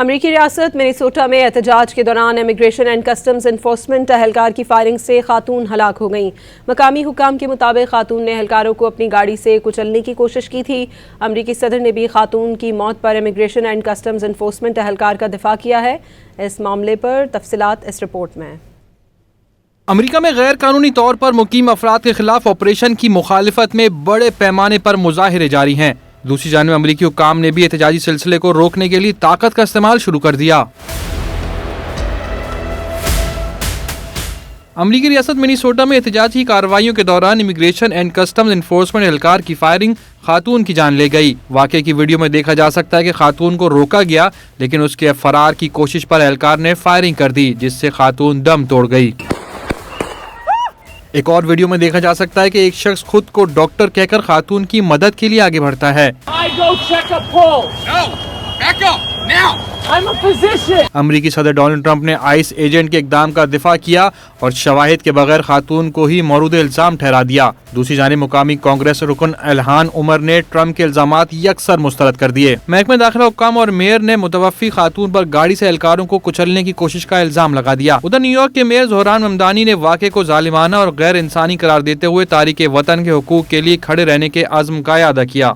امریکی ریاست منیسوٹا میں احتجاج کے دوران امیگریشن اینڈ کسٹمز انفورسمنٹ اہلکار کی فائرنگ سے خاتون ہلاک ہو گئیں۔ مقامی حکام کے مطابق خاتون نے اہلکاروں کو اپنی گاڑی سے کچلنے کی کوشش کی تھی۔ امریکی صدر نے بھی خاتون کی موت پر امیگریشن اینڈ کسٹمز انفورسمنٹ اہلکار کا دفاع کیا ہے۔ اس معاملے پر تفصیلات اس رپورٹ میں۔ امریکہ میں غیر قانونی طور پر مقیم افراد کے خلاف آپریشن کی مخالفت میں بڑے پیمانے پر مظاہرے جاری ہیں۔ دوسری جانب امریکی حکام نے بھی احتجاجی سلسلے کو روکنے کے لیے طاقت کا استعمال شروع کر دیا۔ امریکی ریاست منیسوٹا میں احتجاجی کارروائیوں کے دوران امیگریشن اینڈ کسٹمز انفورسمنٹ اہلکار کی فائرنگ خاتون کی جان لے گئی۔ واقعے کی ویڈیو میں دیکھا جا سکتا ہے کہ خاتون کو روکا گیا لیکن اس کے فرار کی کوشش پر اہلکار نے فائرنگ کر دی جس سے خاتون دم توڑ گئی۔ ایک اور ویڈیو میں دیکھا جا سکتا ہے کہ ایک شخص خود کو ڈاکٹر کہہ کر خاتون کی مدد کے لیے آگے بڑھتا ہے۔ امریکی صدر ڈونلڈ ٹرمپ نے آئس ایجنٹ کے اقدام کا دفاع کیا اور شواہد کے بغیر خاتون کو ہی مورد الزام ٹھہرا دیا۔ دوسری جانب مقامی کانگریس رکن الہان عمر نے ٹرمپ کے الزامات یکسر مسترد کر دیے۔ محکمہ داخلہ حکام اور میئر نے متوفی خاتون پر گاڑی سے اہلکاروں کو کچلنے کی کوشش کا الزام لگا دیا۔ ادھر نیو یارک کے میئر زہران ممدانی نے واقعے کو ظالمانہ اور غیر انسانی قرار دیتے ہوئے تارکین وطن کے حقوق کے لیے کھڑے رہنے کے عزم کا اعادہ کیا۔